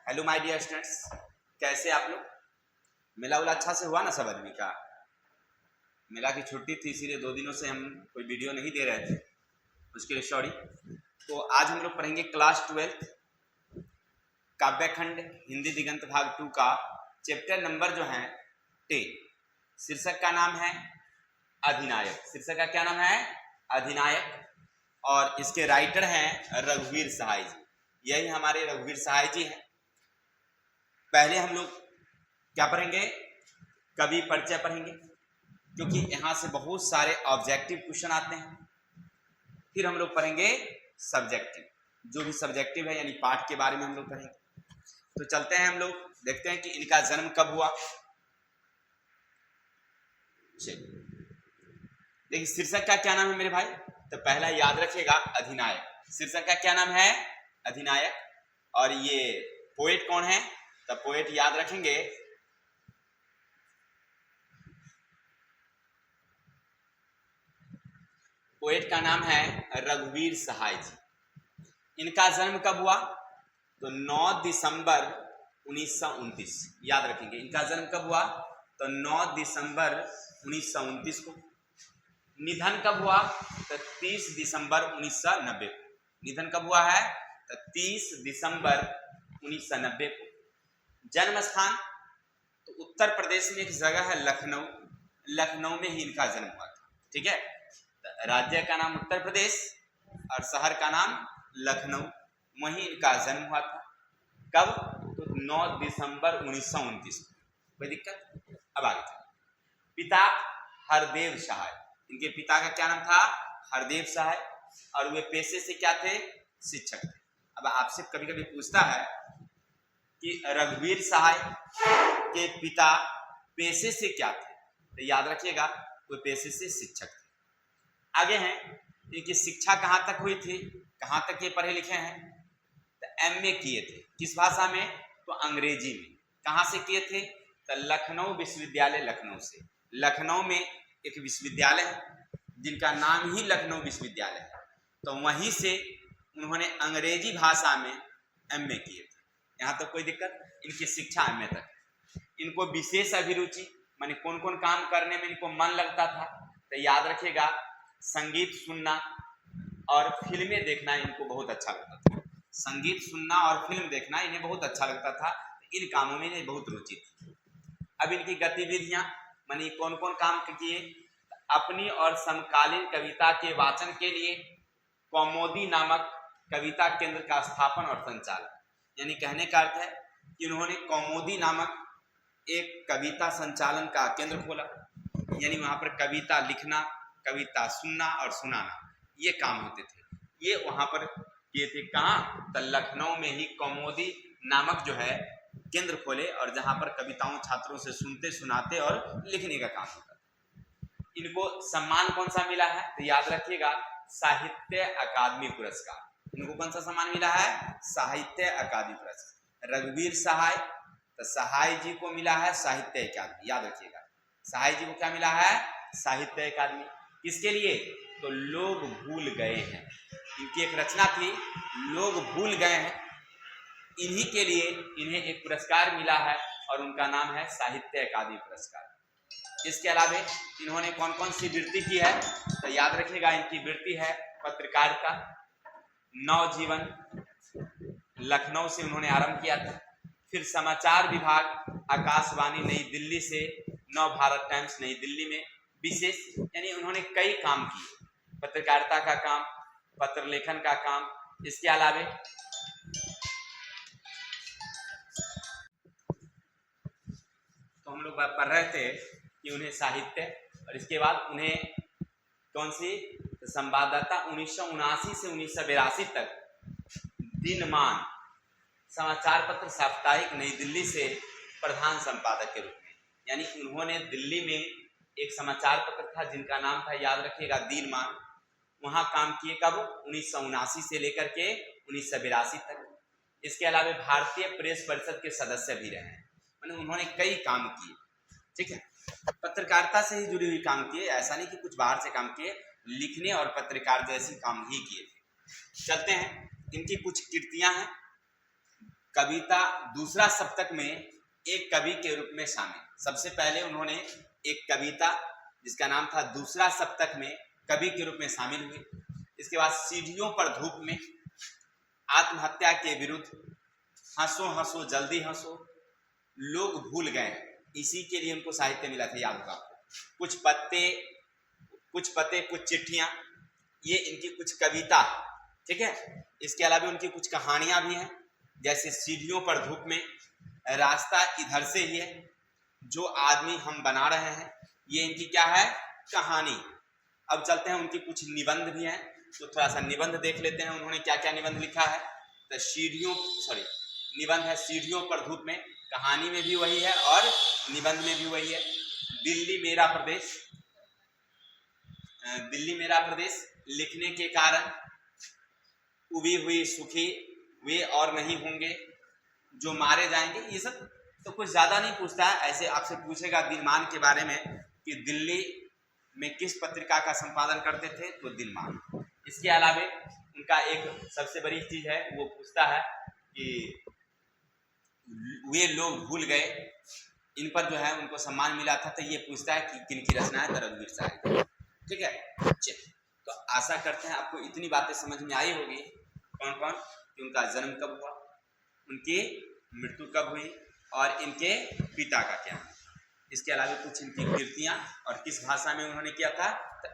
Hello my dear students, कैसे आप लोग। मेला उला अच्छा से हुआ ना सब आदमी का। मेला की छुट्टी थी इसीलिए 2 दिनों से हम कोई वीडियो नहीं दे रहे थे, उसके लिए सॉरी। तो आज हम लोग पढ़ेंगे क्लास 12 काव्यखंड हिंदी दिगंत भाग 2 का चैप्टर नंबर जो है 10। शीर्षक का नाम है अधिनायक। शीर्षक का क्या नाम है? अधिनायक। और इसके राइटर हैं रघुवीर सहाय जी। यही हमारे रघुवीर सहाय जी हैं। पहले हम लोग क्या पढ़ेंगे? कवि परिचय पढ़ेंगे, क्योंकि यहाँ से बहुत सारे ऑब्जेक्टिव क्वेश्चन आते हैं। फिर हम लोग पढ़ेंगे सब्जेक्टिव, जो भी सब्जेक्टिव है यानी पाठ के बारे में हम लोग पढ़ेंगे। तो चलते हैं, हम लोग देखते हैं कि इनका जन्म कब हुआ। देखिए शीर्षक का क्या नाम है मेरे भाई? तो पहला याद रखिएगा अधिनायक। शीर्षक का क्या नाम है? अधिनायक। और ये पोएट कौन है? तो पोएट याद रखेंगे पोएट का नाम है रघुवीर सहाय जी। इनका जन्म कब हुआ? तो 9 दिसंबर 1929। याद रखेंगे इनका जन्म कब हुआ? तो 9 दिसंबर 1929 को। निधन कब हुआ? तो 30 दिसंबर 1990 को। निधन कब हुआ है? तो 30 दिसंबर 1990 को। जन्म स्थान तो उत्तर प्रदेश में एक जगह है लखनऊ। लखनऊ में ही इनका जन्म हुआ था। ठीक है, राज्य का नाम उत्तर प्रदेश और शहर का नाम लखनऊ, वहीं इनका जन्म हुआ था। कब? तो 9 दिसंबर 1929 को। कोई दिक्कत? अब आगे चलो। पिता हरदेव सहाय। इनके पिता का क्या नाम था? हरदेव सहाय। और वे पेशे से क्या थे? शिक्षक थे। अब आपसे कभी कभी पूछता है कि रघुवीर सहाय के पिता पेशे से क्या थे, तो याद रखिएगा वे पेशे से शिक्षक थे। आगे हैं, इनकी शिक्षा कहाँ तक हुई थी, कहाँ तक ये पढ़े लिखे हैं? तो एमए किए थे। किस भाषा में? तो अंग्रेजी में। कहाँ से किए थे? तो लखनऊ विश्वविद्यालय, लखनऊ से। लखनऊ में एक विश्वविद्यालय है जिनका नाम ही लखनऊ विश्वविद्यालय है, तो वहीं से उन्होंने अंग्रेजी भाषा में एमए किए थे। यहाँ तो कोई दिक्कत? इनकी शिक्षा एमए तक है। इनको विशेष अभिरुचि माने कौन कौन काम करने में इनको मन लगता था, तो याद रखिएगा संगीत सुनना और फिल्में देखना इनको बहुत अच्छा लगता था। संगीत सुनना और फिल्म देखना इन्हें बहुत अच्छा लगता था। इन कामों में इन्हें बहुत रुचि थी। अब इनकी गतिविधियां मानी कौन कौन काम किए? अपनी और समकालीन कविता के वाचन के लिए कौमुदी नामक कविता केंद्र का स्थापन और संचालन। यानी कहने का अर्थ है कि उन्होंने कौमुदी नामक एक कविता संचालन का केंद्र खोला, यानी वहां पर कविता लिखना, कविता सुनना और सुनाना ये काम होते थे। ये वहां पर किए थे। कहाँ? तो लखनऊ में ही कौमुदी नामक जो है केंद्र खोले, और जहां पर कविताओं छात्रों से सुनते सुनाते और लिखने का काम होता था। इनको सम्मान कौन सा मिला है? तो याद रखिएगा साहित्य अकादमी पुरस्कार। इनको कौन सा सम्मान मिला है? साहित्य अकादमी पुरस्कार। रघुवीर सहाय, तो सहाय जी को मिला है साहित्य अकादमी। याद रखिएगा सहाय जी को क्या मिला है? साहित्य अकादमी। किसके लिए? तो लोग भूल गए हैं। इनकी एक रचना थी लोग भूल गए हैं, इन्हीं के लिए इन्हें एक पुरस्कार मिला है और उनका नाम है साहित्य अकादमी पुरस्कार। इसके अलावा इन्होंने कौन कौन सी वृत्ति की है? तो याद रखिएगा इनकी वृत्ति है पत्रकारिता। नवजीवन लखनऊ से उन्होंने आरंभ किया था। फिर समाचार विभाग आकाशवाणी नई दिल्ली से, नव भारत टाइम्स नई दिल्ली में विशेष, यानी उन्होंने कई काम किए। पत्रकारिता का काम, पत्र लेखन का काम। इसके अलावा तो हम लोग पढ़ रहे थे कि उन्हें साहित्य, और इसके बाद उन्हें कौन सी? तो संवाददाता 1979 से 1982 तक दिनमान समाचार पत्र साप्ताहिक नई दिल्ली से प्रधान संपादक के रूप में, यानी उन्होंने दिल्ली में एक समाचार पत्र था जिनका नाम था, याद रखिएगा, दिनमान। वहां काम किए कब? 1979 से लेकर के 1982 तक। इसके अलावा भारतीय प्रेस परिषद के सदस्य भी रहे हैं। मतलब उन्होंने कई काम किए। ठीक है, पत्रकारिता से ही जुड़ी हुई काम किए, ऐसा नहीं कि कुछ बाहर से काम किए, लिखने और पत्रकार जैसे काम ही किए थे। चलते हैं, इनकी कुछ कृतियां हैं। कविता दूसरा सप्तक में एक कवि के रूप में शामिल। सबसे पहले उन्होंने एक कविता जिसका नाम था दूसरा सप्तक में कवि के रूप में शामिल हुए। इसके बाद सीढ़ियों पर धूप में, आत्महत्या के विरुद्ध, हंसो हंसो जल्दी हंसो, लोग भूल गए, इसी के लिए उनको साहित्य मिला था, याद होगा आपको। कुछ पते कुछ चिट्ठियां, ये इनकी कुछ कविता, ठीक है। इसके अलावा उनकी कुछ कहानियां भी हैं, जैसे सीढ़ियों पर धूप में, रास्ता इधर से ही है, जो आदमी हम बना रहे हैं, ये इनकी क्या है, कहानी। अब चलते हैं, उनकी कुछ निबंध भी हैं, तो थोड़ा सा निबंध देख लेते हैं उन्होंने क्या क्या निबंध लिखा है। तो निबंध है सीढ़ियों पर धूप में, कहानी में भी वही है और निबंध में भी वही है। दिल्ली मेरा प्रदेश लिखने के कारण, उबी हुई सुखी वे और नहीं होंगे, जो मारे जाएंगे। ये सब तो कुछ ज्यादा नहीं पूछता है, ऐसे आपसे पूछेगा दिनमान के बारे में कि दिल्ली में किस पत्रिका का संपादन करते थे, तो दिनमान। इसके अलावा उनका एक सबसे बड़ी चीज है, वो पूछता है कि वे लोग भूल गए, इन पर जो है उनको सम्मान मिला था, तो ये पूछता है कि किन की रचना है, तो रघुवीर सहाय, ठीक है। चलिए, तो आशा करते हैं आपको इतनी बातें समझ में आई होगी। कौन कौन कि उनका जन्म कब हुआ, उनकी मृत्यु कब हुई और इनके पिता का क्या। इसके अलावा कुछ इनकी कृतियां और किस भाषा में उन्होंने किया था, तो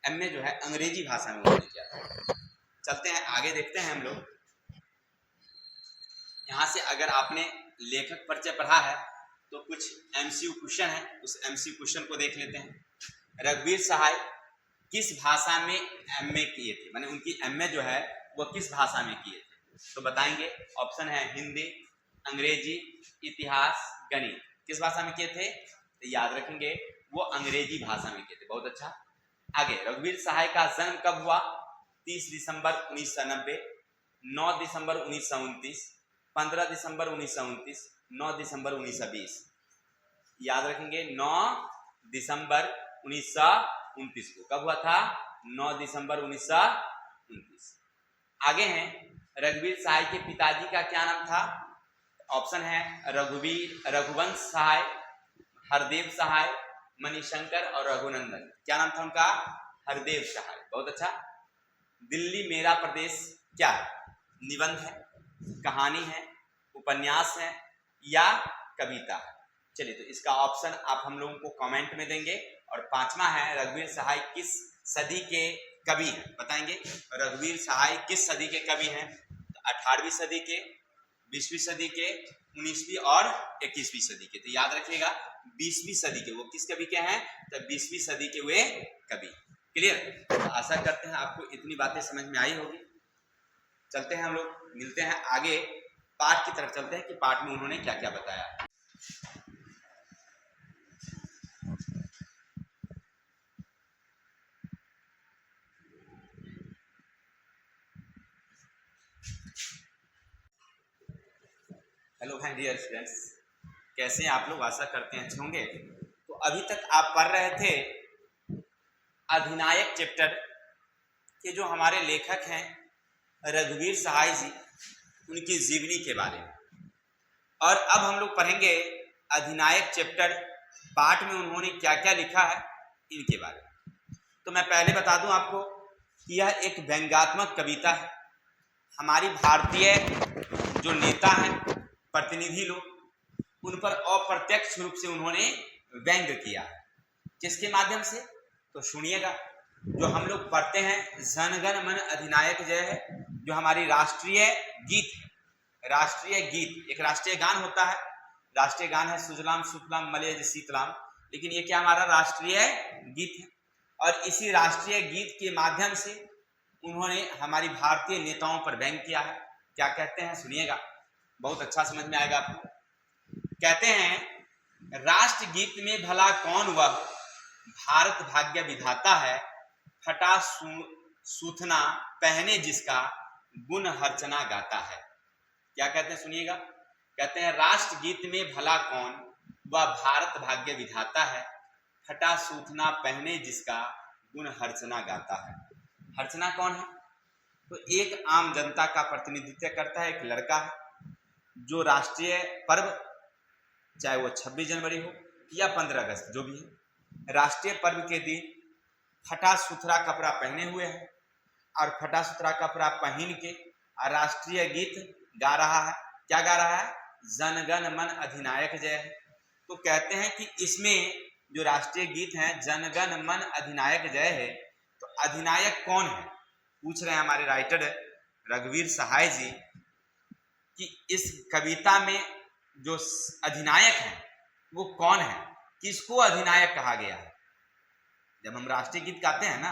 एमए जो है अंग्रेजी भाषा में उन्होंने किया था। चलते हैं आगे, देखते हैं हम लोग। यहाँ से अगर आपने लेखक परिचय पढ़ा है तो कुछ एमसीक्यू क्वेश्चन है, उस एमसीक्यू क्वेश्चन को देख लेते हैं। रघुवीर सहाय किस भाषा में एमए किए थे, माने उनकी एमए जो है वो किस भाषा में किए थे, तो बताएंगे। ऑप्शन है हिंदी, अंग्रेजी, इतिहास, गणित। किस भाषा में किए थे, तो याद रखेंगे वो अंग्रेजी भाषा में किए थे। बहुत अच्छा। आगे, रघुवीर सहाय का जन्म कब हुआ, 30 दिसंबर 1990, 9 दिसंबर 1929, 15 दिसंबर 1929, 9 दिसंबर 1920। याद रखेंगे 9 दिसंबर 1929 को कब हुआ था, 9 दिसंबर 1929। आगे हैं, रघुवीर सहाय के पिताजी का क्या नाम था। ऑप्शन है रघुवंश सहाय, हरदेव सहाय, मणिशंकर और रघुनंदन। क्या नाम था उनका, हरदेव सहाय। बहुत अच्छा। दिल्ली मेरा प्रदेश क्या है, निबंध है, कहानी है, उपन्यास है या कविता है। चलिए, तो इसका ऑप्शन आप हम लोगों को कमेंट में देंगे। और पांचवा है, रघुवीर सहाय किस सदी के कवि हैं, बताएंगे। रघुवीर सहाय किस सदी के कवि हैं, तो 18वीं सदी के, 20वीं सदी के, 19वीं और 21वीं सदी के। तो याद रखिएगा 20वीं सदी के वो किस कवि के हैं, तो 20वीं सदी के वे कवि। क्लियर। तो आशा करते हैं आपको इतनी बातें समझ में आई होगी। चलते हैं हम लोग, मिलते हैं आगे, पाठ की तरफ चलते हैं कि पाठ में उन्होंने क्या क्या बताया। हेलो माय डियर स्टूडेंट्स, कैसे हैं आप लोग, आशा करते हैं अच्छे होंगे। तो अभी तक आप पढ़ रहे थे अधिनायक चैप्टर के जो हमारे लेखक हैं रघुवीर सहाय जी, उनकी जीवनी के बारे में। और अब हम लोग पढ़ेंगे अधिनायक चैप्टर पाठ में उन्होंने क्या क्या लिखा है, इनके बारे में। तो मैं पहले बता दूं आपको कि यह एक व्यंग्यात्मक कविता है। हमारी भारतीय जो नेता हैं, प्रतिनिधि लोग, उन पर अप्रत्यक्ष रूप से उन्होंने व्यंग किया। किसके माध्यम से, तो सुनिएगा। जो हम लोग पढ़ते हैं जन गण मन अधिनायक जय है, जो हमारी राष्ट्रीय गीत है, राष्ट्रीय गीत एक राष्ट्रीय गान होता है। राष्ट्रीय गान है सुजलाम सुफलाम मलयज शीतलाम, लेकिन ये क्या हमारा राष्ट्रीय गीत है। और इसी राष्ट्रीय गीत के माध्यम से उन्होंने हमारी भारतीय नेताओं पर व्यंग किया है। क्या कहते हैं, सुनिएगा, बहुत अच्छा समझ में आएगा आपको। कहते हैं, राष्ट्र गीत में भला कौन वह, भारत भाग्य विधाता है, फटा सूथना पहने जिसका, गुण हर्चना गाता है। क्या कहते हैं, सुनिएगा। कहते हैं, राष्ट्र गीत में भला कौन वह, भारत भाग्य विधाता है, फटा सूथना पहने जिसका, गुण हर्चना गाता है। हर्चना कौन है, तो एक आम जनता का प्रतिनिधित्व करता है, एक लड़का है। जो राष्ट्रीय पर्व, चाहे वो 26 जनवरी हो या 15 अगस्त, जो भी है, राष्ट्रीय पर्व के दिन फटा सुथरा कपड़ा पहने हुए है और फटा सुथरा कपड़ा पहन के राष्ट्रीय गीत गा रहा है। क्या गा रहा है? जन गण मन अधिनायक जय है। तो कहते हैं कि इसमें जो राष्ट्रीय गीत है जन गण मन अधिनायक जय है, तो अधिनायक कौन है? पूछ रहे हैं हमारे राइटर रघुवीर सहाय जी कि इस कविता में जो अधिनायक है वो कौन है, किसको अधिनायक कहा गया है। जब हम राष्ट्रीय गीत गाते हैं ना,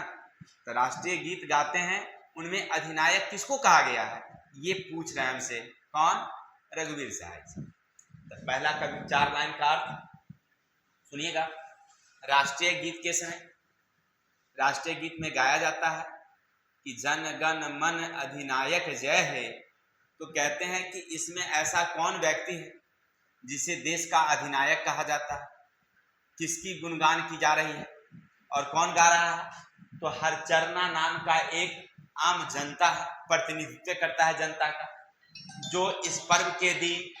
तो राष्ट्रीय गीत गाते हैं, उनमें अधिनायक किसको कहा गया है, ये पूछ रहे हैं हमसे। कौन? रघुवीर सहाय जी। तो पहला कवि 4 लाइन का अर्थ सुनिएगा। राष्ट्रीय गीत के समय राष्ट्रीय गीत में गाया जाता है कि जन गण मन अधिनायक जय है, तो कहते हैं कि इसमें ऐसा कौन व्यक्ति है जिसे देश का अधिनायक कहा जाता है, किसकी गुणगान की जा रही है और कौन गा रहा है? तो हरचरना नाम का एक आम जनता है, प्रतिनिधित्व करता है जनता का, जो इस पर्व के दिन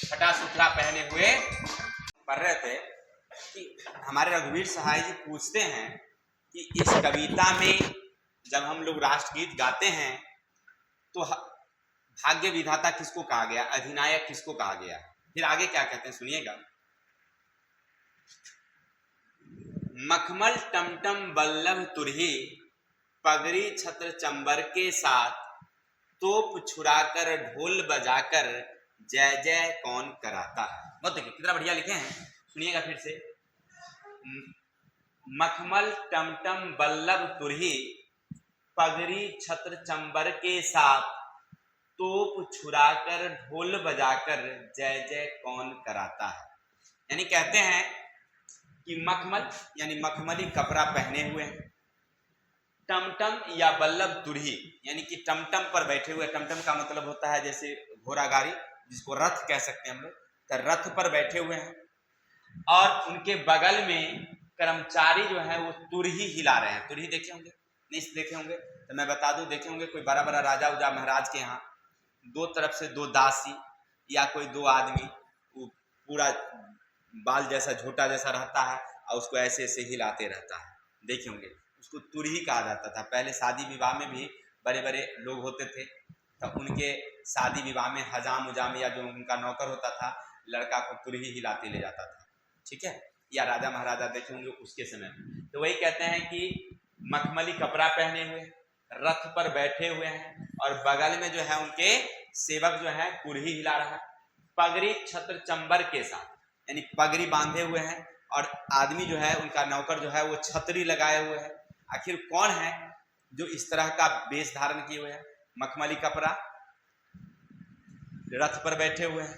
फटा सुथरा पहने हुए पढ़ रहे थे। कि हमारे रघुवीर सहाय जी पूछते हैं कि इस कविता में जब हम लोग राष्ट्रगीत गाते हैं तो भाग्य विधाता किसको कहा गया, अधिनायक किसको कहा गया? फिर आगे क्या कहते हैं सुनिएगा। मखमल टमटम बल्लभ तुरही, पगड़ी छत्र चंबर के साथ, तोप छुड़ाकर ढोल बजाकर जय जय कौन कराता है। बहुत देखिए कितना बढ़िया लिखे हैं, सुनिएगा फिर से। मखमल टमटम बल्लभ तुरही, पगड़ी छत्र चंबर के साथ, तोप छुड़ाकर ढोल बजाकर जय जय कौन कराता है। यानी कहते हैं कि मखमल यानी मखमली कपड़ा पहने हुए हैं, टमटम या बल्लभ तुरही यानी कि टमटम पर बैठे हुए। टमटम का मतलब होता है जैसे घोड़ा गाड़ी, जिसको रथ कह सकते हैं हम लोग, तो रथ पर बैठे हुए हैं और उनके बगल में कर्मचारी जो है वो तुरही हिला रहे हैं। तुरही देखे होंगे, नहीं देखे होंगे तो मैं बता दूं, देखे होंगे कोई बड़ा बड़ा राजा उजा महाराज के यहाँ दो तरफ से 2 दासी या कोई 2 आदमी, वो पूरा बाल जैसा झोटा जैसा रहता है और उसको ऐसे ऐसे हिलाते रहता है, देखे होंगे। उसको तुरही कहा जाता था। पहले शादी विवाह में भी बड़े बड़े लोग होते थे, तो उनके शादी विवाह में हजाम उजाम या जो उनका नौकर होता था, लड़का को तुरही हिलाते ले जाता था, ठीक है, या राजा महाराजा देखे होंगे उसके समय। तो वही कहते हैं कि मखमली कपड़ा पहने हुए, रथ पर बैठे हुए हैं और बगल में जो है उनके सेवक जो है कुरही हिला रहा है, पगड़ी छत्र चंबर के साथ, यानी पगड़ी बांधे हुए हैं और आदमी जो है उनका नौकर जो है वो छतरी लगाए हुए है। आखिर कौन है जो इस तरह का वेश धारण किए हुए हैं, मखमली कपड़ा, रथ पर बैठे हुए हैं,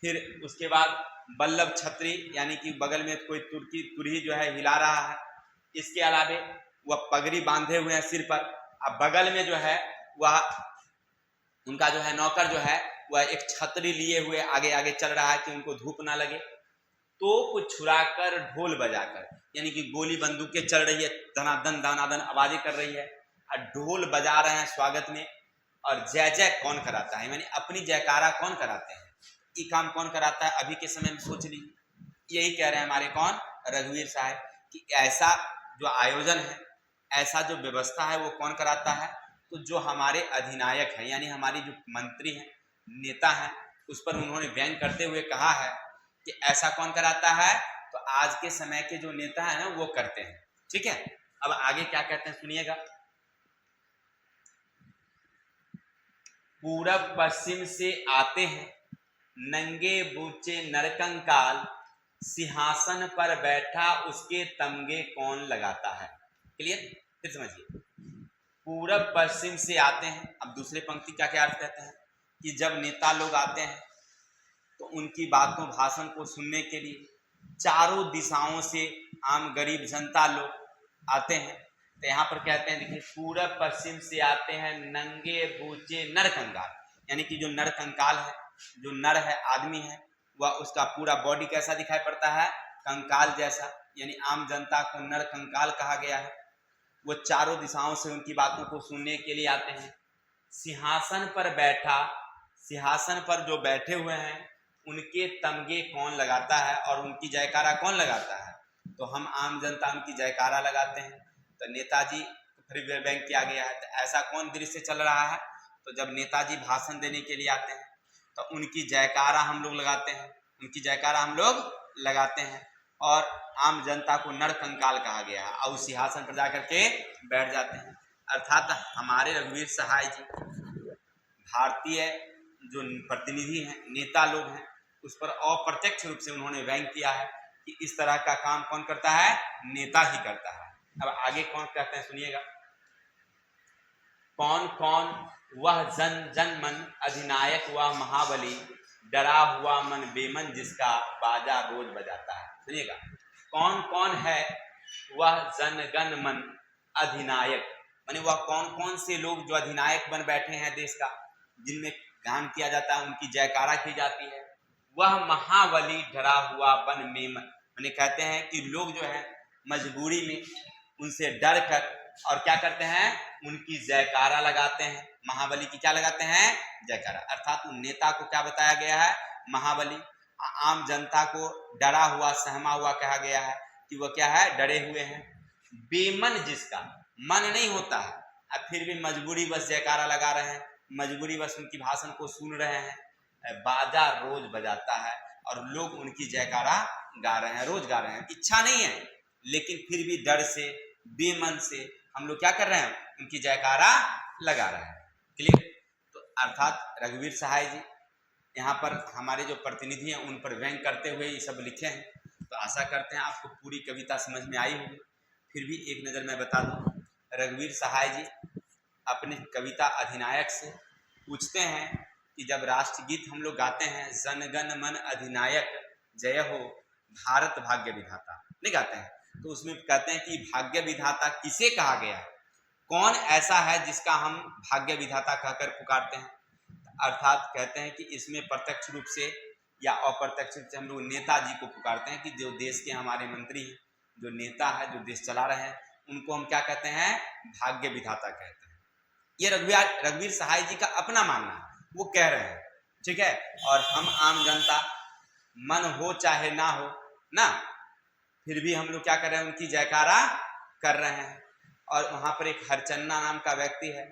फिर उसके बाद बल्लभ छतरी यानी कि बगल में कोई तुरही जो है हिला रहा है। इसके अलावे वह पगड़ी बांधे हुए हैं सिर पर, अब बगल में जो है वह उनका जो है नौकर जो है वह एक छतरी लिए हुए आगे आगे चल रहा है कि उनको धूप ना लगे। तो छुड़ाकर ढोल बजाकर, यानी कि गोली बंदूकें चल रही है, दनादन दानादन आवाजें कर रही है और ढोल बजा रहे हैं स्वागत में। और जय जय कौन कराता है, यानी अपनी जयकारा कौन कराते हैं, ये काम कौन कराता है, अभी के समय में सोच लीजिए। यही कह रहे हैं हमारे कौन, रघुवीर साहब, कि ऐसा जो आयोजन है, ऐसा जो व्यवस्था है वो कौन कराता है, तो जो हमारे अधिनायक है, यानी हमारी जो मंत्री हैं, नेता हैं, उस पर उन्होंने व्यंग करते हुए कहा है कि ऐसा कौन कराता है, तो आज के समय के जो नेता है ना वो करते हैं, ठीक है। अब आगे क्या कहते हैं सुनिएगा। पूरब पश्चिम से आते हैं नंगे बूचे नरकंकाल, सिंहासन पर बैठा उसके तमगे कौन लगाता है। क्लियर, फिर समझिए। पूरब पश्चिम से आते हैं, अब दूसरे पंक्ति का क्या अर्थ कहते हैं कि जब नेता लोग आते हैं तो उनकी बातों भाषण को सुनने के लिए चारों दिशाओं से आम गरीब जनता लोग आते हैं। तो यहाँ पर कहते हैं देखिए, पूरब पश्चिम से आते हैं नंगे बूचे नर कंकाल, यानी कि जो नर कंकाल है, जो नर है आदमी है, वह उसका पूरा बॉडी कैसा दिखाई पड़ता है, कंकाल जैसा, यानी आम जनता को नर कंकाल कहा गया है। वो चारों दिशाओं से उनकी बातों को सुनने के लिए आते हैं। सिंहासन पर बैठा सिंहासन पर जो बैठे हुए हैं उनके तमगे कौन लगाता है और उनकी जयकारा कौन लगाता है? तो हम आम जनता उनकी जयकारा लगाते हैं। तो नेताजी फिर बैंक किया गया है। तो ऐसा कौन दृश्य चल रहा है? तो जब नेताजी भाषण देने के लिए आते हैं तो उनकी जयकारा हम लोग लगाते हैं, उनकी जयकारा हम लोग लगाते हैं। और आम जनता को नरकंकाल कहा गया है और उस सिंहासन पर जाकर के बैठ जाते हैं। अर्थात हमारे रघुवीर सहाय जी भारतीय जो प्रतिनिधि हैं, नेता लोग हैं, उस पर अप्रत्यक्ष रूप से उन्होंने व्यंग किया है कि इस तरह का काम कौन करता है? नेता ही करता है। अब आगे कौन कहते हैं सुनिएगा। कौन कौन वह जन जन मन अधिनायक वह महाबली, डरा हुआ मन बेमन जिसका बाजा रोज बजाता है। सुनिएगा, कौन कौन है वह जन गण मन अधिनायक, माने वह कौन कौन से लोग जो अधिनायक बन बैठे हैं देश का, जिनमें गान किया जाता है, उनकी जयकारा की जाती है। वह महाबली डरा हुआ बन मेमन, माने कहते हैं कि लोग जो है मजबूरी में उनसे डर कर और क्या करते हैं? उनकी जयकारा लगाते हैं। महाबली की क्या लगाते हैं? जयकारा। अर्थात उन नेता को क्या बताया गया है? महाबली। आम जनता को डरा हुआ सहमा हुआ कहा गया है कि वह क्या है? डरे हुए हैं। बेमन जिसका मन नहीं होता है अब फिर भी मजबूरी बस जयकारा लगा रहे हैं, मजबूरी बस उनकी भाषण को सुन रहे हैं। बाजा रोज बजाता है और लोग उनकी जयकारा गा रहे हैं, रोज गा रहे हैं। इच्छा नहीं है लेकिन फिर भी डर से बेमन से हम लोग क्या कर रहे हैं? उनकी जयकारा लगा रहे हैं। क्लियर? तो अर्थात रघुवीर सहाय जी यहाँ पर हमारे जो प्रतिनिधि हैं उन पर व्यंग करते हुए ये सब लिखे हैं। तो आशा करते हैं आपको पूरी कविता समझ में आई होगी। फिर भी एक नज़र मैं बता दूं, रघुवीर सहाय जी अपने कविता अधिनायक से पूछते हैं कि जब राष्ट्रगीत हम लोग गाते हैं, जन गण मन अधिनायक जय हो भारत भाग्य विधाता, नहीं गाते हैं, तो उसमें कहते हैं कि भाग्य विधाता किसे कहा गया है? कौन ऐसा है जिसका हम भाग्य विधाता कहकर पुकारते हैं? अर्थात कहते हैं कि इसमें प्रत्यक्ष रूप से या अप्रत्यक्ष रूप से हम लोग नेताजी को पुकारते हैं कि जो देश के हमारे मंत्री हैं, जो नेता है, जो देश चला रहे हैं, उनको हम क्या कहते हैं? भाग्य विधाता कहते हैं। ये रघुवीर सहाय जी का अपना मानना है, वो कह रहे हैं, ठीक है। और हम आम जनता मन हो चाहे ना हो ना, फिर भी हम लोग क्या कर रहे हैं? उनकी जयकारा कर रहे हैं। और वहाँ पर एक हरचन्ना नाम का व्यक्ति है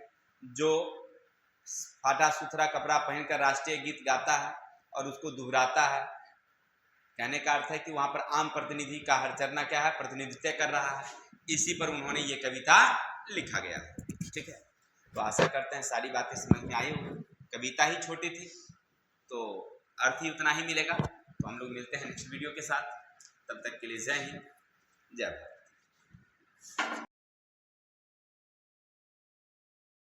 जो फाटा सुथरा कपड़ा पहनकर राष्ट्रीय गीत गाता है और उसको दोहराता है। कहने का अर्थ है कि वहाँ पर आम प्रतिनिधि का हरचन्ना क्या है? प्रतिनिधित्व कर रहा है। इसी पर उन्होंने ये कविता लिखा गया है, ठीक है। तो आशा करते हैं सारी बातें समझ में आई होगी। कविता ही छोटी थी तो अर्थ ही उतना ही मिलेगा। तो हम लोग मिलते हैं नेक्स्ट वीडियो के साथ, तब तक के लिए जय हिंद, जय भारत।